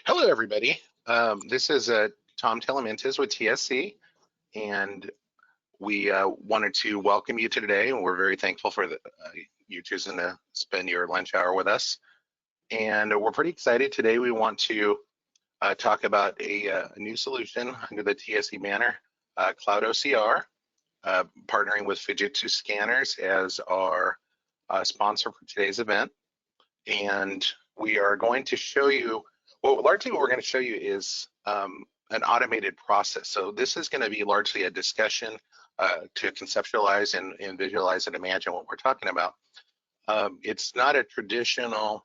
Hello, everybody. This is Tom Telementis with TSC, and we wanted to welcome you today. And we're very thankful for you choosing to spend your lunch hour with us. And we're pretty excited today. We want to talk about a new solution under the TSC banner, CloudOCR, partnering with Fujitsu Scanners as our sponsor for today's event. And we are going to show you, well, largely what we're going to show you is an automated process. So this is going to be largely a discussion to conceptualize and visualize and imagine what we're talking about. It's not a traditional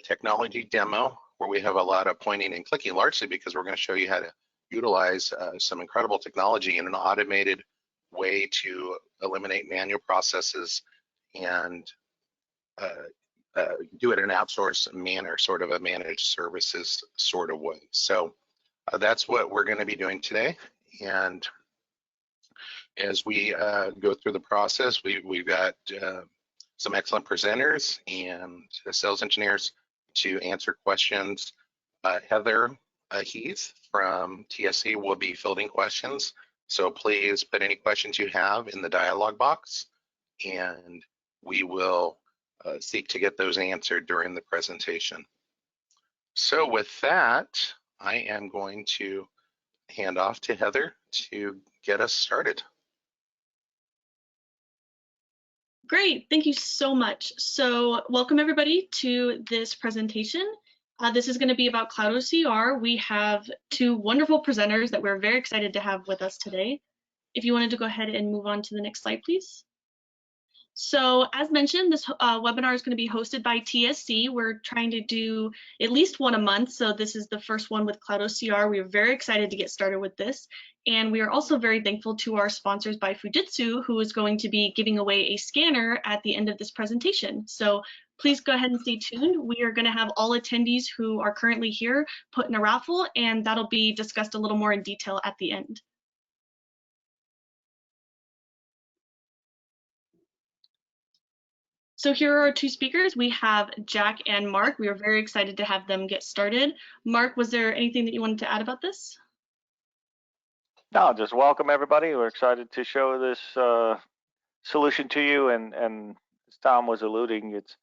technology demo where we have a lot of pointing and clicking, largely because we're going to show you how to utilize some incredible technology in an automated way to eliminate manual processes and do it in an outsourced manner, sort of a managed services sort of way. So that's what we're going to be doing today. And as we go through the process, we've got some excellent presenters and sales engineers to answer questions. Heather Heath from TSC will be fielding questions. So please put any questions you have in the dialog box, and we will seek to get those answered during the presentation. So with that, I am going to hand off to Heather to get us started. Great, thank you so much. So welcome everybody to this presentation. This is going to be about CloudOCR. We have two wonderful presenters that we're very excited to have with us today. If you wanted to go ahead and move on to the next slide, please. So as mentioned, this webinar is going to be hosted by TSC. We're trying to do at least one a month. So this is the first one with CloudOCR. We are very excited to get started with this. And we are also very thankful to our sponsors by Fujitsu, who is going to be giving away a scanner at the end of this presentation. So please go ahead and stay tuned. We are going to have all attendees who are currently here put in a raffle, and that'll be discussed a little more in detail at the end. So here are our two speakers. We have Jack and Mark. We are very excited to have them get started. Mark, was there anything that you wanted to add about this? No, just welcome everybody. We're excited to show this solution to you. And as Tom was alluding, it's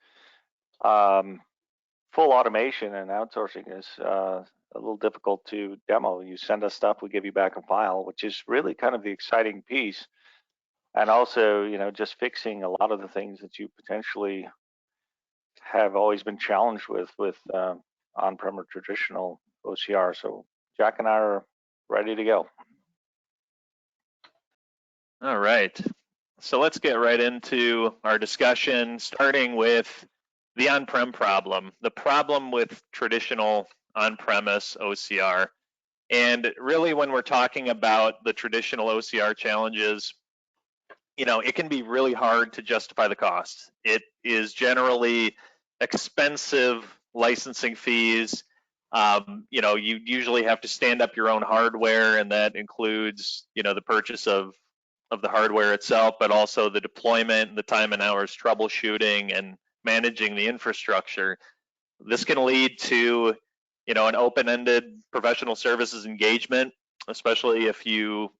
full automation, and outsourcing is a little difficult to demo. You send us stuff, we give you back a file, which is really kind of the exciting piece. And also, you know, just fixing a lot of the things that you potentially have always been challenged with on-prem or traditional OCR. So Jack and I are ready to go. All right, so let's get right into our discussion, starting with the on-prem problem, the problem with traditional on-premise OCR. And really, when we're talking about the traditional OCR challenges, you know, it can be really hard to justify the cost. It is generally expensive licensing fees. You know, you usually have to stand up your own hardware, and that includes, you know, the purchase of the hardware itself, but also the deployment, the time and hours troubleshooting, and managing the infrastructure. This can lead to, you know, an open-ended professional services engagement, especially if you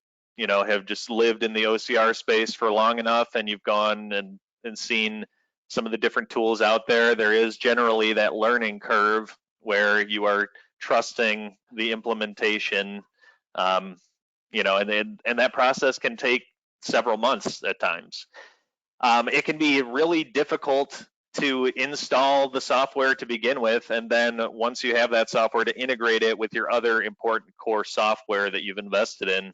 know, have just lived in the OCR space for long enough and you've gone and seen some of the different tools out there. There is generally that learning curve where you are trusting the implementation, you know, and that process can take several months at times. It can be really difficult to install the software to begin with, and then once you have that software, to integrate it with your other important core software that you've invested in.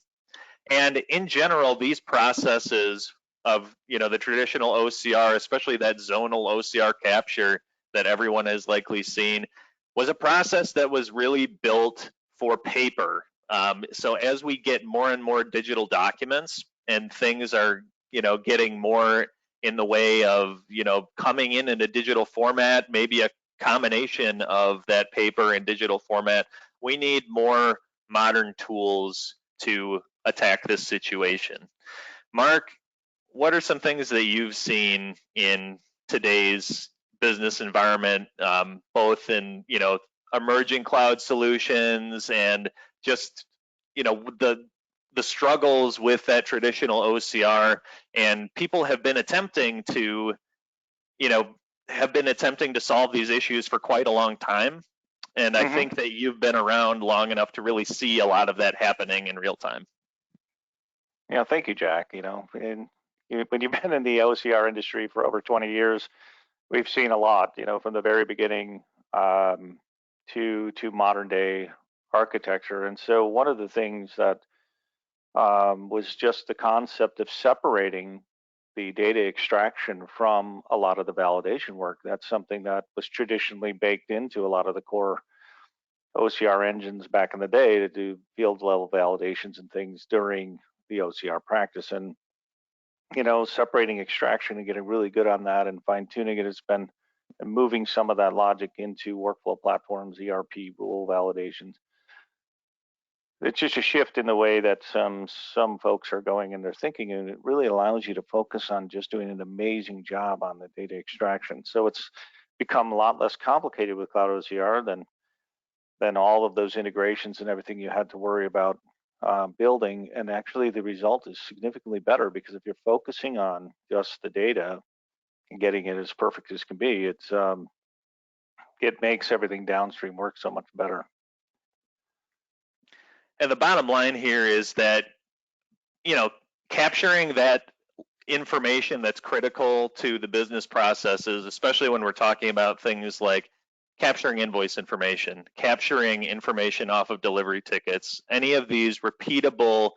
And in general, these processes of, you know, the traditional OCR, especially that zonal OCR capture that everyone has likely seen, was a process that was really built for paper. So as we get more and more digital documents and things are, you know, getting more in the way of, you know, coming in a digital format, maybe a combination of that paper and digital format, we need more modern tools to attack this situation. Mark, what are some things that you've seen in today's business environment, both in, you know, emerging cloud solutions and just, you know, the struggles with that traditional OCR, and people have been attempting to, you know, solve these issues for quite a long time. And I think that you've been around long enough to really see a lot of that happening in real time. Yeah, thank you, Jack. You know, when you've been in the OCR industry for over 20 years, we've seen a lot, you know, from the very beginning to modern day architecture. And so one of the things that was just the concept of separating the data extraction from a lot of the validation work. That's something that was traditionally baked into a lot of the core OCR engines back in the day to do field level validations and things during the OCR practice. And, you know, separating extraction and getting really good on that and fine tuning it has been moving some of that logic into workflow platforms, ERP, rule validations. It's just a shift in the way that some folks are going in their thinking, and it really allows you to focus on just doing an amazing job on the data extraction. So it's become a lot less complicated with CloudOCR than all of those integrations and everything you had to worry about building. And actually the result is significantly better, because if you're focusing on just the data and getting it as perfect as can be, it makes everything downstream work so much better. And the bottom line here is that, you know, capturing that information that's critical to the business processes, especially when we're talking about things like capturing invoice information, capturing information off of delivery tickets, any of these repeatable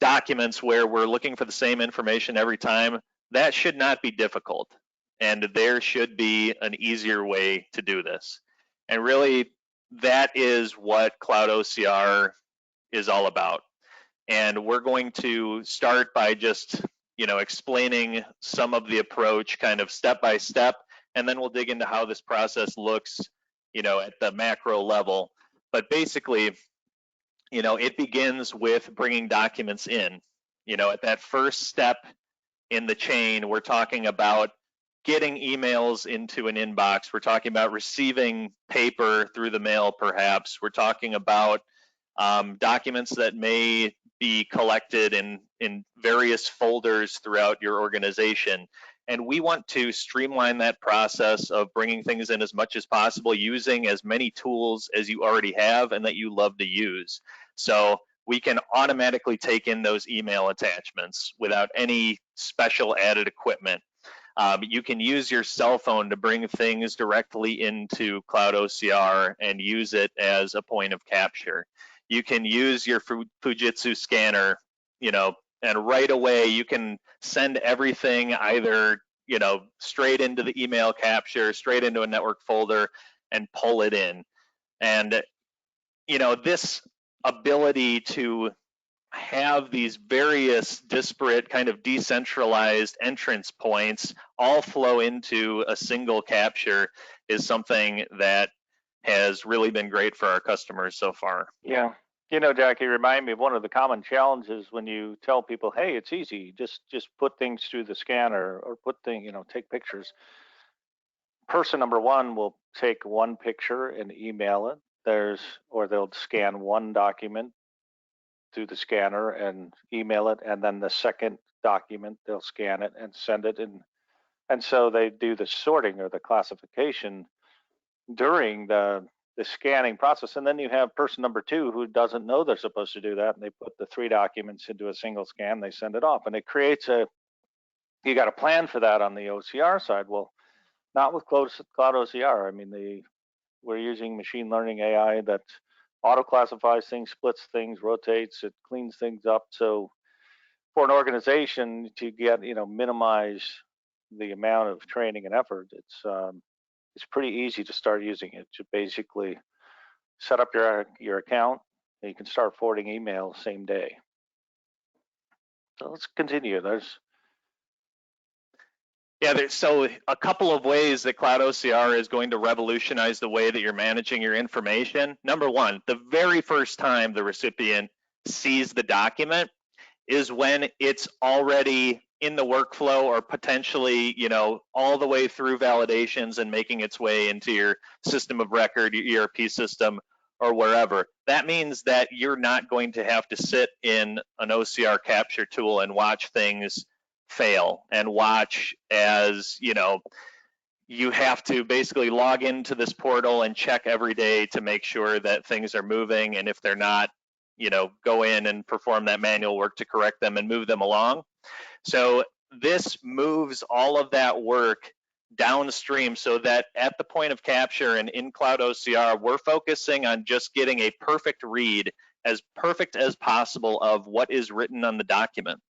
documents where we're looking for the same information every time, that should not be difficult. And there should be an easier way to do this. And really, that is what CloudOCR is all about. And we're going to start by just, you know, explaining some of the approach kind of step by step, and then we'll dig into how this process looks, you know, at the macro level. But basically, you know, it begins with bringing documents in. You know, at that first step in the chain, we're talking about getting emails into an inbox. We're talking about receiving paper through the mail, perhaps. We're talking about documents that may be collected in various folders throughout your organization. And we want to streamline that process of bringing things in as much as possible, using as many tools as you already have and that you love to use. So we can automatically take in those email attachments without any special added equipment. You can use your cell phone to bring things directly into CloudOCR and use it as a point of capture. You can use your Fujitsu scanner, you know, and right away you can send everything either, you know, straight into the email capture, straight into a network folder, and pull it in. And, you know, this ability to have these various disparate kind of decentralized entrance points all flow into a single capture is something that has really been great for our customers so far. Yeah. You know, Jack, you remind me of one of the common challenges when you tell people, hey, it's easy, just put things through the scanner or take pictures. Person number one will take one picture and email it. Or they'll scan one document through the scanner and email it, and then the second document they'll scan it and send it in. And so they do the sorting or the classification during the scanning process. And then you have person number two who doesn't know they're supposed to do that, and they put the three documents into a single scan, they send it off, and it creates you got to plan for that on the OCR side. Well, not with CloudOCR. I mean, we're using machine learning AI that auto classifies things, splits things, rotates, it cleans things up. So for an organization to get, minimize the amount of training and effort, it's pretty easy to start using it. To basically set up your account, and you can start forwarding email same day. So let's continue. So a couple of ways that CloudOCR is going to revolutionize the way that you're managing your information. Number one, the very first time the recipient sees the document is when it's already in the workflow, or potentially, you know, all the way through validations and making its way into your system of record, your ERP system, or wherever. That means that you're not going to have to sit in an OCR capture tool and watch things fail, and watch as, you know, you have to basically log into this portal and check every day to make sure that things are moving, and if they're not, you know, go in and perform that manual work to correct them and move them along. So this moves all of that work downstream, so that at the point of capture and in CloudOCR, we're focusing on just getting a perfect read, as perfect as possible, of what is written on the document.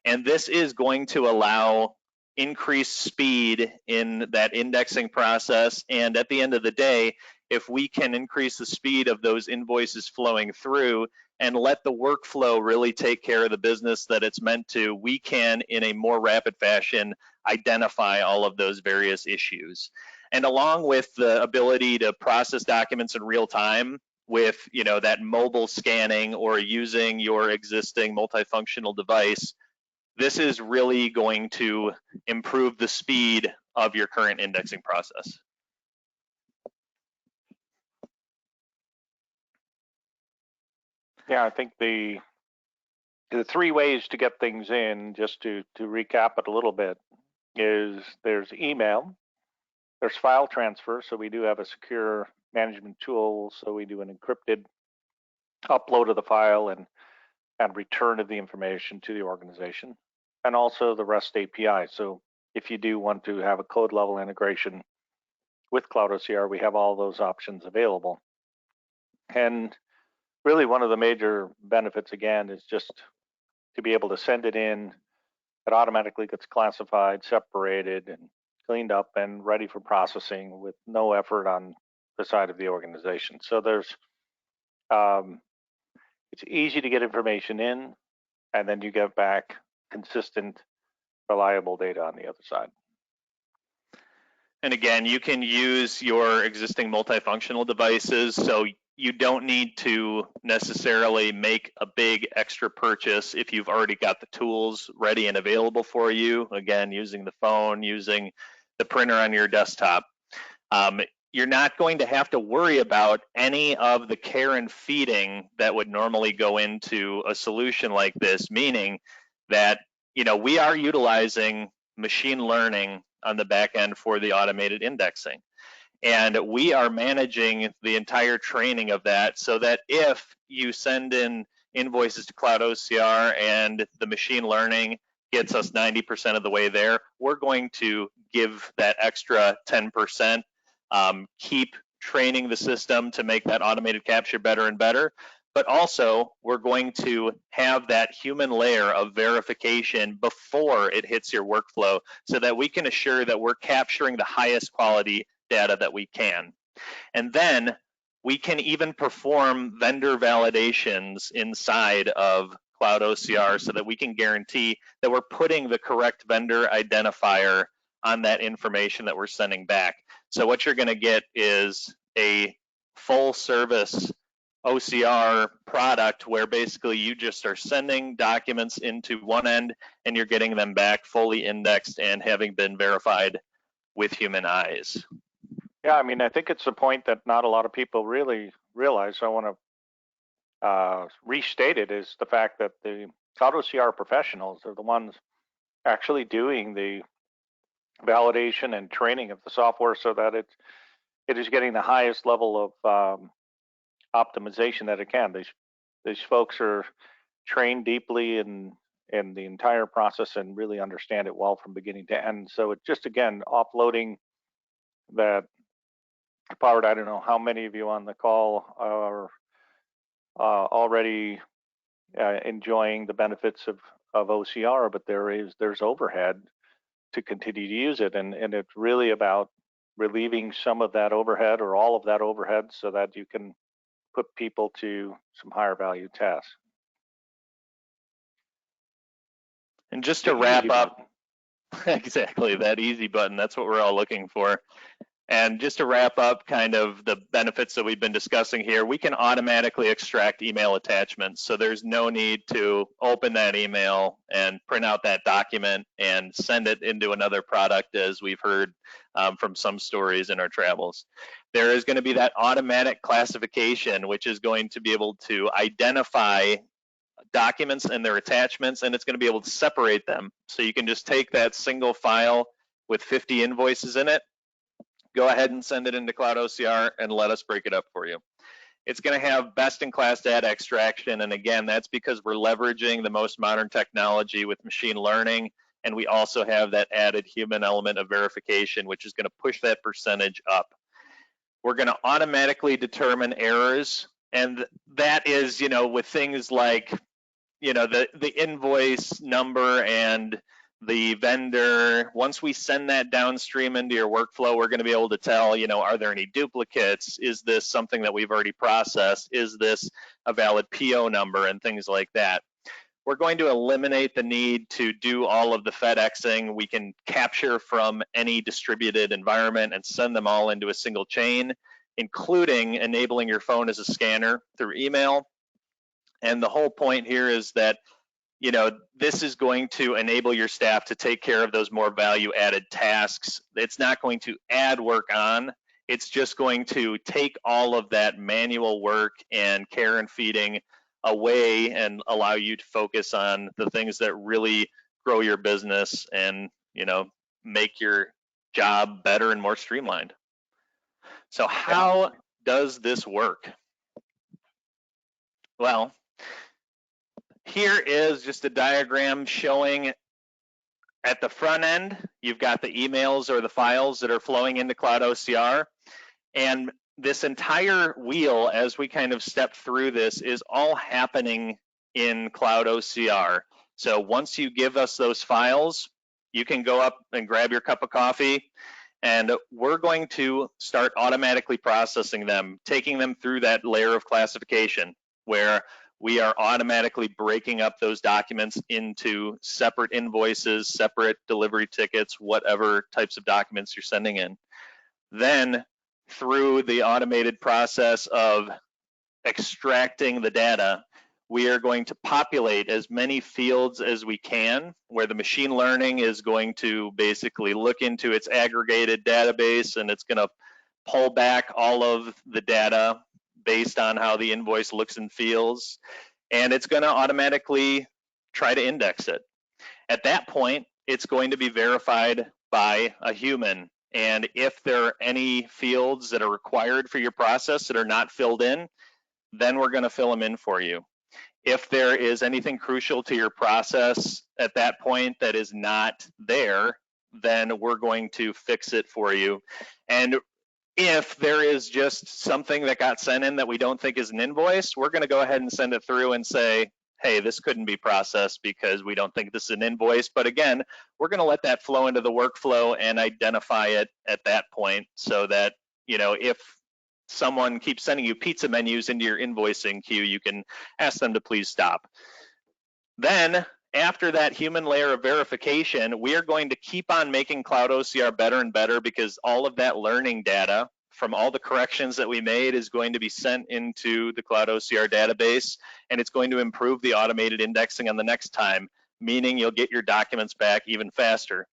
And this is going to allow increased speed in that indexing process. And at the end of the day, if we can increase the speed of those invoices flowing through and let the workflow really take care of the business that it's meant to, we can, in a more rapid fashion, identify all of those various issues. And along with the ability to process documents in real time with, you know, that mobile scanning or using your existing multifunctional device, this is really going to improve the speed of your current indexing process. Yeah, I think the three ways to get things in, just to recap it a little bit, is there's email, there's file transfer. So we do have a secure management tool. So we do an encrypted upload of the file and return of the information to the organization. And also the REST API. So if you do want to have a code level integration with CloudOCR, we have all those options available. And really one of the major benefits, again, is just to be able to send it in. It automatically gets classified, separated, and cleaned up and ready for processing with no effort on the side of the organization. So there's, it's easy to get information in, and then you get back consistent, reliable data on the other side. And again, you can use your existing multifunctional devices, so you don't need to necessarily make a big extra purchase if you've already got the tools ready and available for you. Again, using the phone, using the printer on your desktop. You're not going to have to worry about any of the care and feeding that would normally go into a solution like this, meaning that, you know, we are utilizing machine learning on the back end for the automated indexing. And we are managing the entire training of that, so that if you send in invoices to CloudOCR and the machine learning gets us 90% of the way there, we're going to give that extra 10%, keep training the system to make that automated capture better and better. But also, we're going to have that human layer of verification before it hits your workflow, so that we can assure that we're capturing the highest quality data that we can. And then we can even perform vendor validations inside of CloudOCR, so that we can guarantee that we're putting the correct vendor identifier on that information that we're sending back. So what you're going to get is a full service OCR product, where basically you just are sending documents into one end and you're getting them back fully indexed and having been verified with human eyes. Yeah, I mean, I think it's a point that not a lot of people really realize. I want to restate it, is the fact that the CloudOCR professionals are the ones actually doing the validation and training of the software, so that it is getting the highest level of optimization that it can. These folks are trained deeply in the entire process and really understand it well from beginning to end. So it just, again, offloading that part. I don't know how many of you on the call are already enjoying the benefits of OCR, but there's overhead to continue to use it, and it's really about relieving some of that overhead or all of that overhead, so that you can put people to some higher value tasks. And just to wrap up, exactly, that easy button, that's what we're all looking for. And just to wrap up kind of the benefits that we've been discussing here, we can automatically extract email attachments. So there's no need to open that email and print out that document and send it into another product, as we've heard from some stories in our travels. There is going to be that automatic classification, which is going to be able to identify documents and their attachments, and it's going to be able to separate them. So you can just take that single file with 50 invoices in it, go ahead and send it into CloudOCR and let us break it up for you. It's going to have best-in-class data extraction, and again, that's because we're leveraging the most modern technology with machine learning, and we also have that added human element of verification, which is going to push that percentage up. We're going to automatically determine errors, and that is, with things like, the invoice number and the vendor. Once we send that downstream into your workflow, we're going to be able to tell, are there any duplicates? Is this something that we've already processed? Is this a valid PO number, and things like that? We're going to eliminate the need to do all of the FedExing. We can capture from any distributed environment and send them all into a single chain, including enabling your phone as a scanner through email. And the whole point here is that, this is going to enable your staff to take care of those more value-added tasks. It's not going to add work on. It's just going to take all of that manual work and care and feeding away and allow you to focus on the things that really grow your business and, make your job better and more streamlined. So how does this work? Well, here is just a diagram showing at the front end, you've got the emails or the files that are flowing into CloudOCR. And this entire wheel, as we kind of step through this, is all happening in CloudOCR. So once you give us those files, you can go up and grab your cup of coffee, and we're going to start automatically processing them, taking them through that layer of classification, where we are automatically breaking up those documents into separate invoices, separate delivery tickets, whatever types of documents you're sending in. Then through the automated process of extracting the data, we are going to populate as many fields as we can, where the machine learning is going to basically look into its aggregated database, and it's going to pull back all of the data based on how the invoice looks and feels, and it's going to automatically try to index it. At that point, it's going to be verified by a human, and if there are any fields that are required for your process that are not filled in, then we're going to fill them in for you. If there is anything crucial to your process at that point that is not there, then we're going to fix it for you. And if there is just something that got sent in that we don't think is an invoice, we're going to go ahead and send it through and say, hey, this couldn't be processed because we don't think this is an invoice. But again, we're going to let that flow into the workflow and identify it at that point, so that, if someone keeps sending you pizza menus into your invoicing queue, you can ask them to please stop. Then, after that human layer of verification, we are going to keep on making CloudOCR better and better, because all of that learning data from all the corrections that we made is going to be sent into the CloudOCR database, and it's going to improve the automated indexing on the next time, meaning you'll get your documents back even faster.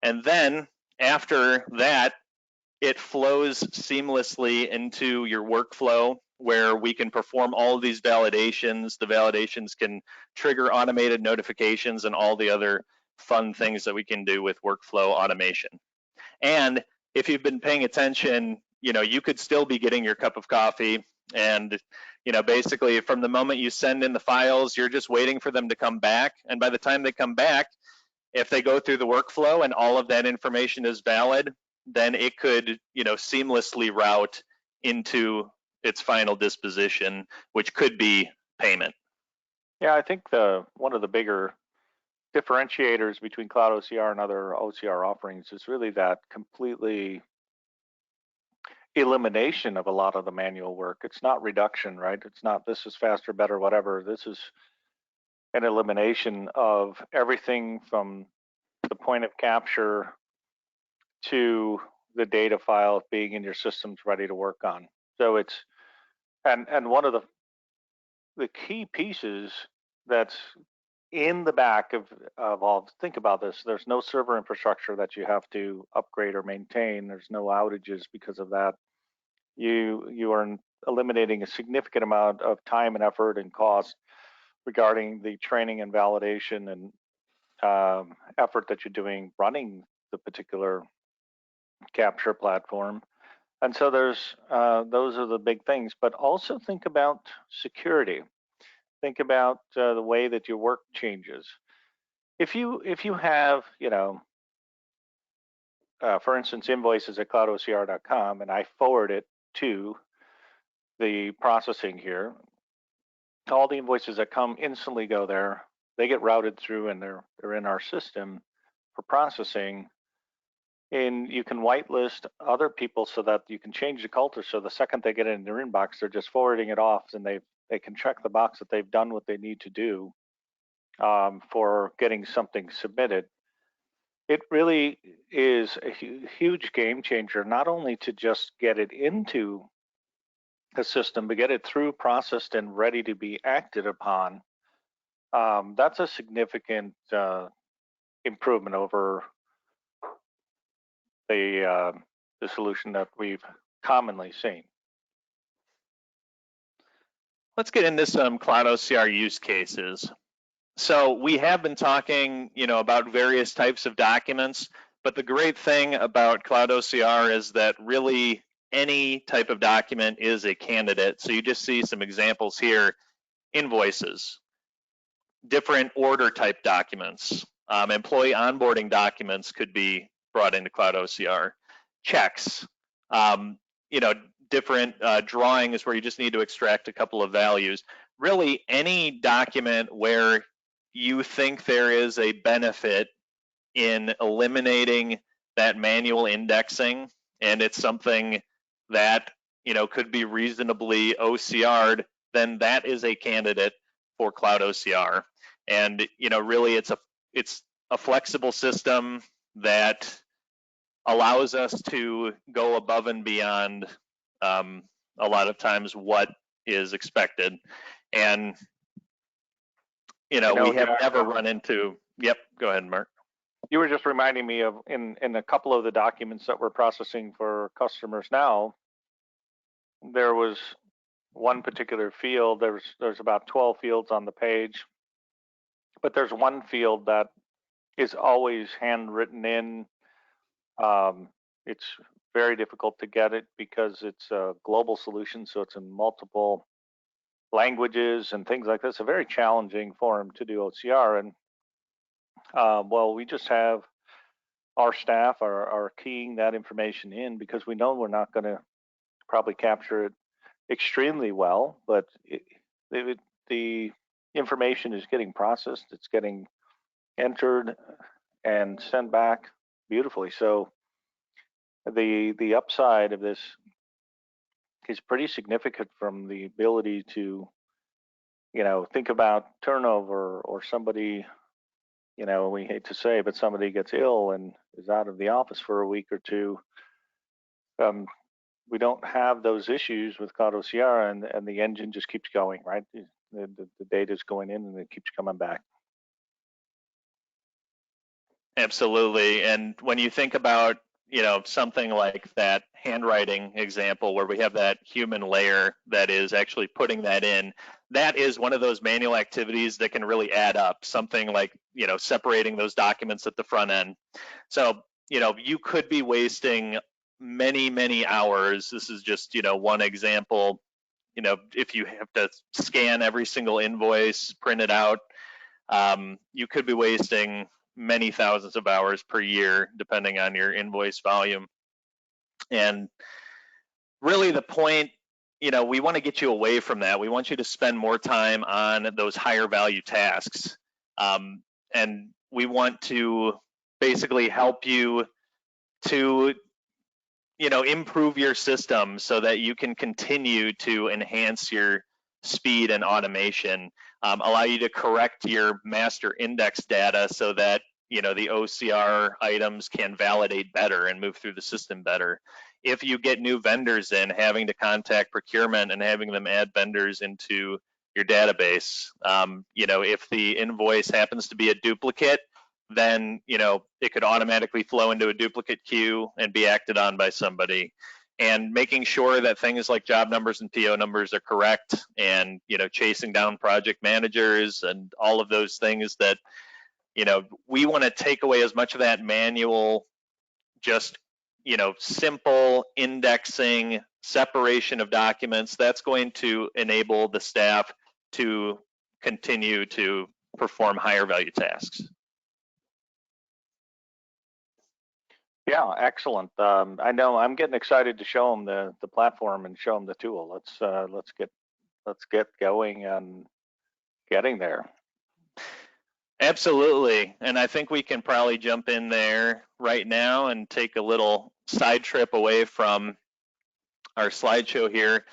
And then after that, it flows seamlessly into your workflow, where we can perform all of these validations. The validations can trigger automated notifications and all the other fun things that we can do with workflow automation. And if you've been paying attention, you could still be getting your cup of coffee, and basically from the moment you send in the files, you're just waiting for them to come back. And by the time they come back, if they go through the workflow and all of that information is valid, then it could, seamlessly route into its final disposition, which could be payment. Yeah, I think one of the bigger differentiators between CloudOCR and other OCR offerings is really that completely elimination of a lot of the manual work. It's not reduction, right? It's not this is faster, better, whatever. This is an elimination of everything from the point of capture to the data file being in your systems ready to work on. So it's, and one of the key pieces that's in the back of all, think about this, there's no server infrastructure that you have to upgrade or maintain. There's no outages because of that. You are eliminating a significant amount of time and effort and cost regarding the training and validation and effort that you're doing running the particular capture platform. And so there's those are the big things, but also think about security. Think about the way that your work changes. If you have, you know, for instance, invoices at CloudOCR.com, and I forward it to the processing here, all the invoices that come instantly go there. They get routed through, and they're in our system for processing. And you can whitelist other people so that you can change the culture. So the second they get it in their inbox, they're just forwarding it off, and they can check the box that they've done what they need to do for getting something submitted. It really is a huge game changer, not only to just get it into the system, but get it through, processed, and ready to be acted upon. That's a significant improvement over the solution that we've commonly seen. Let's get into some CloudOCR use cases. So we have been talking, about various types of documents, but the great thing about CloudOCR is that really any type of document is a candidate. So you just see some examples here: invoices, different order type documents, employee onboarding documents could be brought into CloudOCR, checks, different drawings where you just need to extract a couple of values. Really any document where you think there is a benefit in eliminating that manual indexing, and it's something that could be reasonably OCR'd, then that is a candidate for CloudOCR. And really it's a flexible system that allows us to go above and beyond a lot of times what is expected. And we have never run into, yep, go ahead, Mark. You were just reminding me of in a couple of the documents that we're processing for customers now, there was one particular field, there's about 12 fields on the page, but there's one field that is always handwritten in. It's very difficult to get it because it's a global solution, so it's in multiple languages and things like this. A very challenging form to do OCR, and well, we just have our staff are keying that information in because we know we're not going to probably capture it extremely well, but the information is getting processed, it's getting entered and sent back beautifully. So the upside of this is pretty significant from the ability to think about turnover, or somebody, we hate to say, but somebody gets ill and is out of the office for a week or two. We don't have those issues with CloudOCR, and the engine just keeps going, right? The data is going in and it keeps coming back. Absolutely. And when you think about something like that handwriting example where we have that human layer that is actually putting that in, that is one of those manual activities that can really add up. Something like separating those documents at the front end. So you could be wasting many hours. This is just one example. If you have to scan every single invoice, print it out, you could be wasting many thousands of hours per year, depending on your invoice volume. And really the point, we want to get you away from that. We want you to spend more time on those higher value tasks. And we want to basically help you to, improve your system so that you can continue to enhance your speed and automation, allow you to correct your master index data so that the OCR items can validate better and move through the system better. If you get new vendors in, having to contact procurement and having them add vendors into your database. If the invoice happens to be a duplicate, then it could automatically flow into a duplicate queue and be acted on by somebody. And making sure that things like job numbers and PO numbers are correct, and chasing down project managers and all of those things that we want to take away as much of that manual, just simple indexing, separation of documents. That's going to enable the staff to continue to perform higher value tasks. Yeah, excellent. I know I'm getting excited to show them the platform and show them the tool. Let's get going and getting there. Absolutely, and I think we can probably jump in there right now and take a little side trip away from our slideshow here.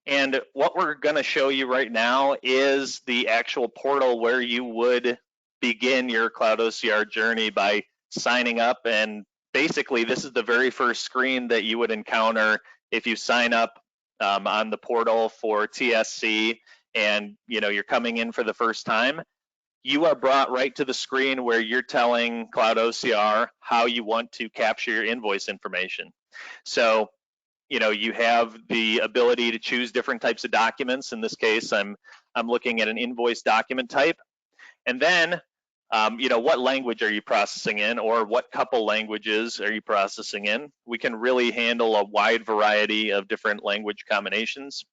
And what we're going to show you right now is the actual portal where you would begin your CloudOCR journey by signing up. And basically, this is the very first screen that you would encounter if you sign up on the portal for TSC, and you're coming in for the first time. You are brought right to the screen where you're telling CloudOCR how you want to capture your invoice information. So, you have the ability to choose different types of documents. In this case, I'm looking at an invoice document type. And then, what language are you processing in, or what couple languages are you processing in? We can really handle a wide variety of different language combinations.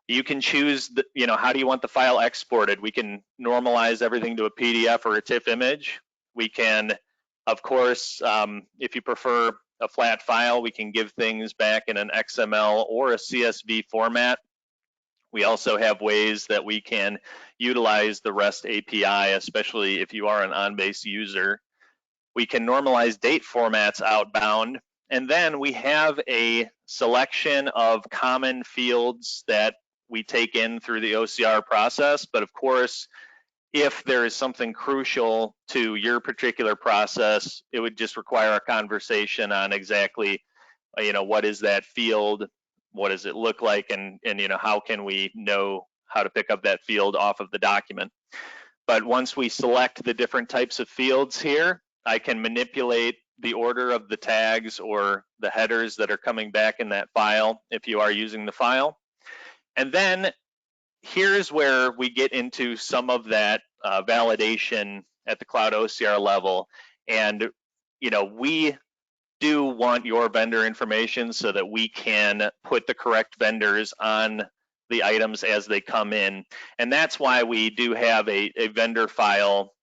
You can choose, how do you want the file exported? We can normalize everything to a PDF or a TIFF image. We can, of course, if you prefer a flat file, we can give things back in an XML or a CSV format. We also have ways that we can utilize the REST API, especially if you are an on-base user. We can normalize date formats outbound. And then we have a selection of common fields that we take in through the OCR process. But of course, if there is something crucial to your particular process, it would just require a conversation on exactly, what is that field, what does it look like, and how can we know how to pick up that field off of the document. But once we select the different types of fields here, I can manipulate the order of the tags or the headers that are coming back in that file if you are using the file. And then here's where we get into some of that validation at the CloudOCR level. And we do want your vendor information so that we can put the correct vendors on the items as they come in. And that's why we do have a vendor file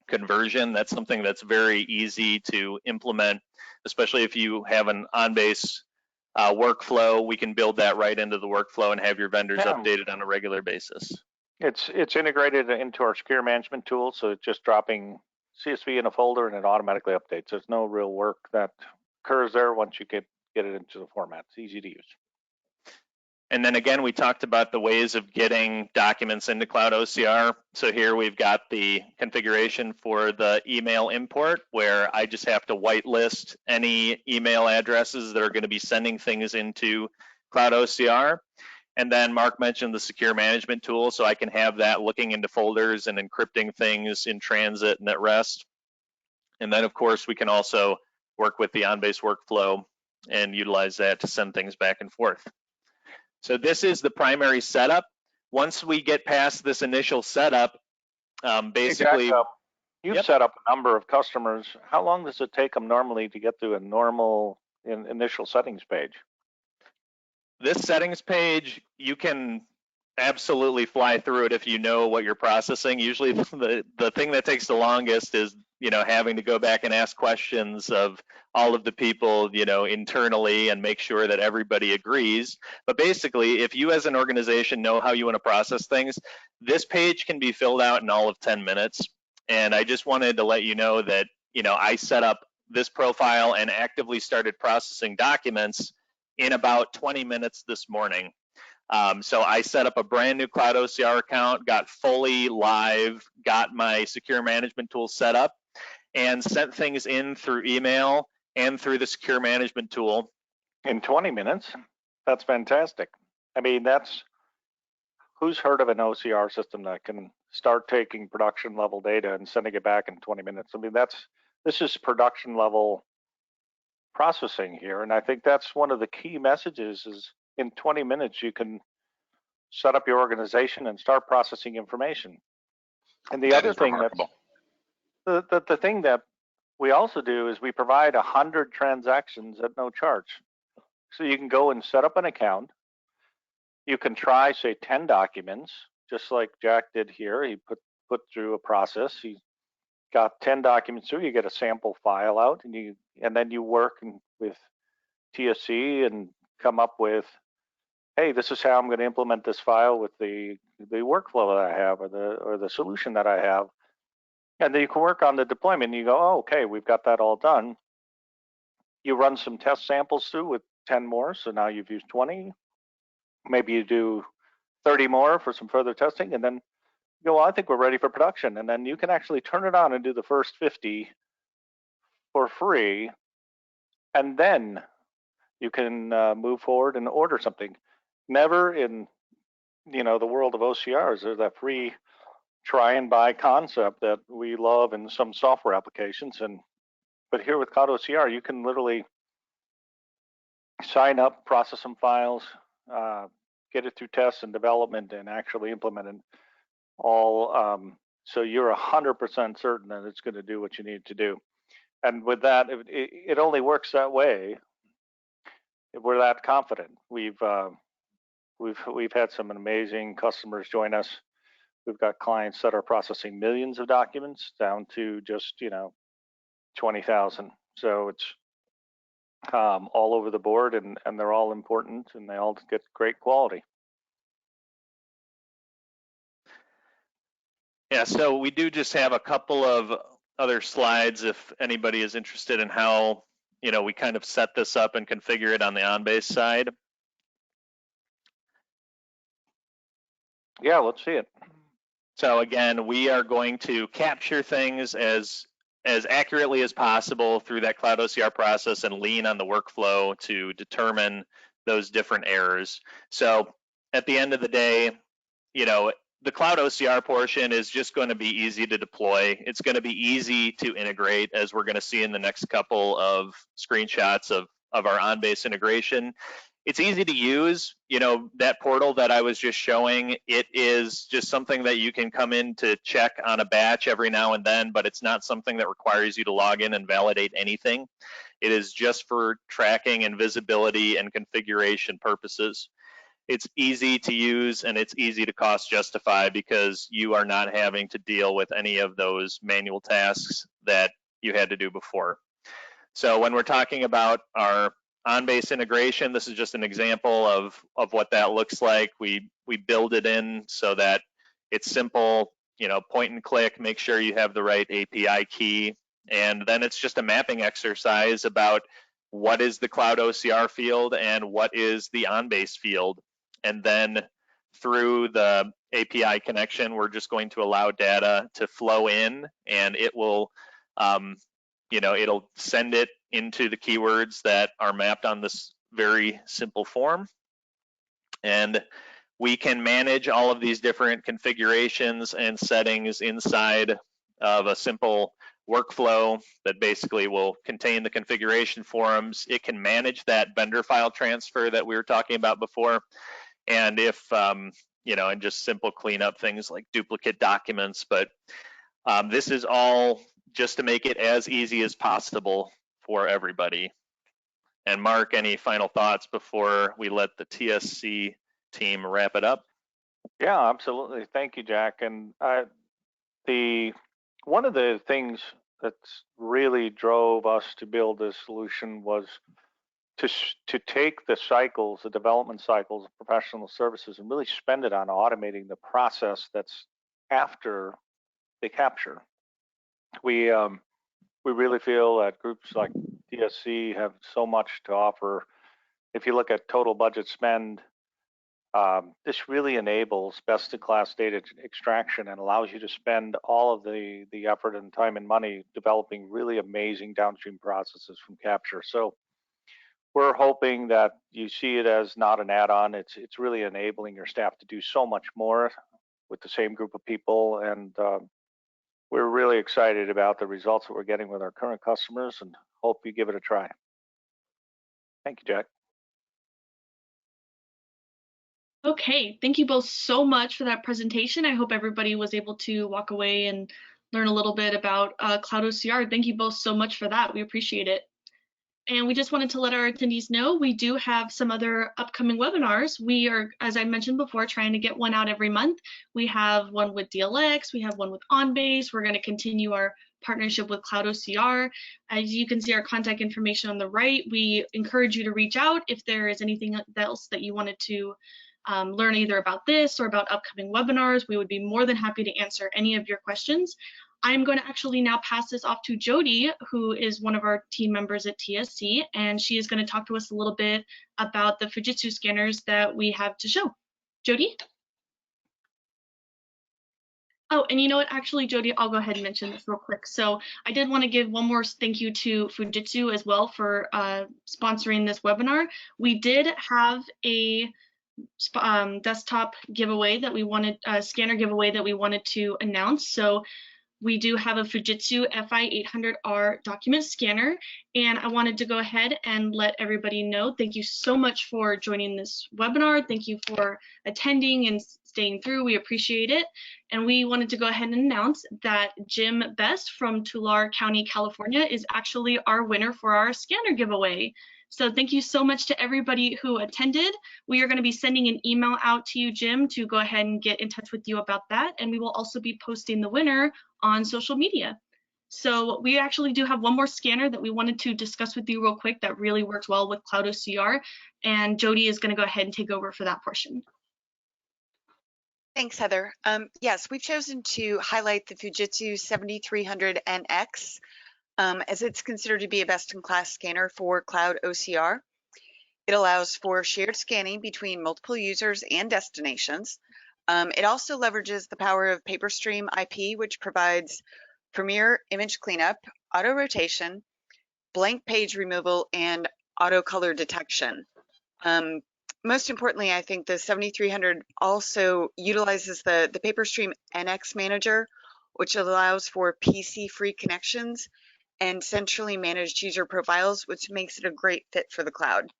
conversion. That's something that's very easy to implement, especially if you have an on-base workflow. We can build that right into the workflow and have your vendors updated on a regular basis. It's integrated into our secure management tool, so it's just dropping CSV in a folder and it automatically updates. There's no real work that occurs there once you get it into the format. It's easy to use. And then again, we talked about the ways of getting documents into CloudOCR. So here we've got the configuration for the email import, where I just have to whitelist any email addresses that are going to be sending things into CloudOCR. And then Mark mentioned the secure management tool, so I can have that looking into folders and encrypting things in transit and at rest. And then of course, we can also work with the on-base workflow and utilize that to send things back and forth. So this is the primary setup. Once we get past this initial setup, basically— Hey, Jack, you've set up a number of customers. How long does it take them normally to get through a normal initial settings page? This settings page, you can absolutely fly through it if you know what you're processing. Usually the thing that takes the longest is having to go back and ask questions of all of the people internally and make sure that everybody agrees. But basically, if you as an organization know how you want to process things, this page can be filled out in all of 10 minutes. And I just wanted to let you know that I set up this profile and actively started processing documents in about 20 minutes this morning. So I set up a brand new CloudOCR account, got fully live, got my secure management tool set up, and sent things in through email and through the secure management tool. In 20 minutes, that's fantastic. I mean, who's heard of an OCR system that can start taking production level data and sending it back in 20 minutes? I mean, this is production level processing here. And I think that's one of the key messages is in 20 minutes, you can set up your organization and start processing information. And the other thing the thing that we also do is we provide 100 transactions at no charge. So you can go and set up an account. You can try, say, 10 documents, just like Jack did here. He put through a process. He got 10 documents through. You get a sample file out, and then you work with TSC and come up with, hey, this is how I'm going to implement this file with the workflow that I have or the solution that I have. And then you can work on the deployment. And you go, oh, okay, we've got that all done. You run some test samples through with 10 more. So now you've used 20. Maybe you do 30 more for some further testing. And then you go, well, I think we're ready for production. And then you can actually turn it on and do the first 50 for free. And then you can move forward and order something. Never in the world of OCRs, there's that free try and buy concept that we love in some software applications. But here with CloudOCR, you can literally sign up, process some files, get it through tests and development, and actually implement it all. So you're 100% certain that it's going to do what you need to do. And with that, it only works that way. We're that confident. We've had some amazing customers join us. We've got clients that are processing millions of documents down to just 20,000. So it's all over the board, and they're all important, and they all get great quality. Yeah, so we do just have a couple of other slides if anybody is interested in how we kind of set this up and configure it on the on-base side. Yeah, let's see it. So again, we are going to capture things as accurately as possible through that CloudOCR process and lean on the workflow to determine those different errors. So at the end of the day, the CloudOCR portion is just going to be easy to deploy. It's going to be easy to integrate, as we're going to see in the next couple of screenshots of our on-base integration. It's easy to use. That portal that I was just showing, it is just something that you can come in to check on a batch every now and then, but it's not something that requires you to log in and validate anything. It is just for tracking and visibility and configuration purposes. It's easy to use and it's easy to cost justify because you are not having to deal with any of those manual tasks that you had to do before. So when we're talking about our on-base integration, this is just an example of what that looks like. We build it in so that it's simple, point and click, make sure you have the right API key, and then it's just a mapping exercise about what is the CloudOCR field and what is the on-base field. And then through the API connection, we're just going to allow data to flow in, and it will, it'll send it into the keywords that are mapped on this very simple form. And we can manage all of these different configurations and settings inside of a simple workflow that basically will contain the configuration forms. It can manage that vendor file transfer that we were talking about before. And if, and just simple cleanup things like duplicate documents, but this is all just to make it as easy as possible for everybody. And Mark, any final thoughts before we let the TSC team wrap it up? Yeah, absolutely. Thank you, Jack. And one of the things that's really drove us to build this solution was to take the cycles, the development cycles of professional services, and really spend it on automating the process that's after the capture. We really feel that groups like TSC have so much to offer. If you look at total budget spend This really enables best-in-class data extraction and allows you to spend all of the effort and time and money developing really amazing downstream processes from capture. So we're hoping that you see it as not an add-on. It's really enabling your staff to do so much more with the same group of people, and we're really excited about the results that we're getting with our current customers and hope you give it a try. Thank you, Jack. Okay, thank you both so much for that presentation. I hope everybody was able to walk away and learn a little bit about CloudOCR. Thank you both so much for that. We appreciate it. And we just wanted to let our attendees know we do have some other upcoming webinars. We are, as I mentioned before, trying to get one out every month. We have one with DLX, we have one with OnBase. We're going to continue our partnership with CloudOCR. As you can see our contact information on the right, we encourage you to reach out if there is anything else that you wanted to learn either about this or about upcoming webinars. We would be more than happy to answer any of your questions. I'm going to actually now pass this off to Jody, who is one of our team members at TSC, and she is going to talk to us a little bit about the Fujitsu scanners that we have to show. Jody? Oh, and you know what, actually, Jody, I'll go ahead and mention this real quick. So I did want to give one more thank you to Fujitsu as well for sponsoring this webinar. We did have a desktop giveaway that we wanted, scanner giveaway that we wanted to announce. So we do have a Fujitsu FI800R document scanner, and I wanted to go ahead and let everybody know. Thank you so much for joining this webinar. Thank you for attending and staying through. We appreciate it. And we wanted to go ahead and announce that Jim Best from Tulare County, California is actually our winner for our scanner giveaway. So thank you so much to everybody who attended. We are going to be sending an email out to you, Jim, to go ahead and get in touch with you about that. And we will also be posting the winner on social media. So we actually do have one more scanner that we wanted to discuss with you real quick that really works well with CloudOCR. And Jody is going to go ahead and take over for that portion. Thanks, Heather. Yes, we've chosen to highlight the Fujitsu 7300NX as it's considered to be a best-in-class scanner for CloudOCR. It allows for shared scanning between multiple users and destinations. It also leverages the power of PaperStream IP, which provides premier image cleanup, auto rotation, blank page removal, and auto color detection. Most importantly, I think the 7300 also utilizes the PaperStream NX Manager, which allows for PC-free connections and centrally managed user profiles, which makes it a great fit for the cloud.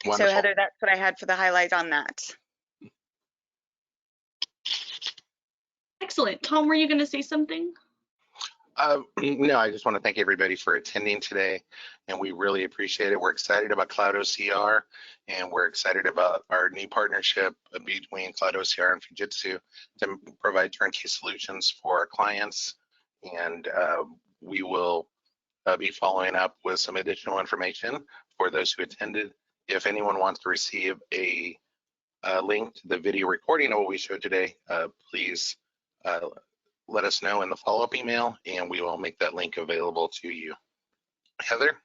Wonderful. So Heather, that's what I had for the highlight on that. Excellent. Tom, were you going to say something? No, I just want to thank everybody for attending today, and we really appreciate it. We're excited about CloudOCR, and we're excited about our new partnership between CloudOCR and Fujitsu to provide turnkey solutions for our clients. And we will be following up with some additional information for those who attended. If anyone wants to receive a link to the video recording of what we showed today, please let us know in the follow-up email, and we will make that link available to you. Heather?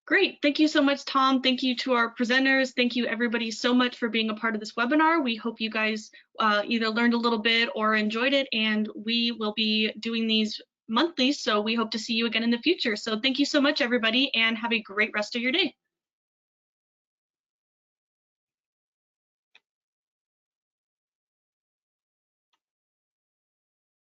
Great. Thank you so much, Tom. Thank you to our presenters. Thank you, everybody, so much for being a part of this webinar. We hope you guys either learned a little bit or enjoyed it, and we will be doing these monthly, so we hope to see you again in the future. So thank you so much, everybody, and have a great rest of your day.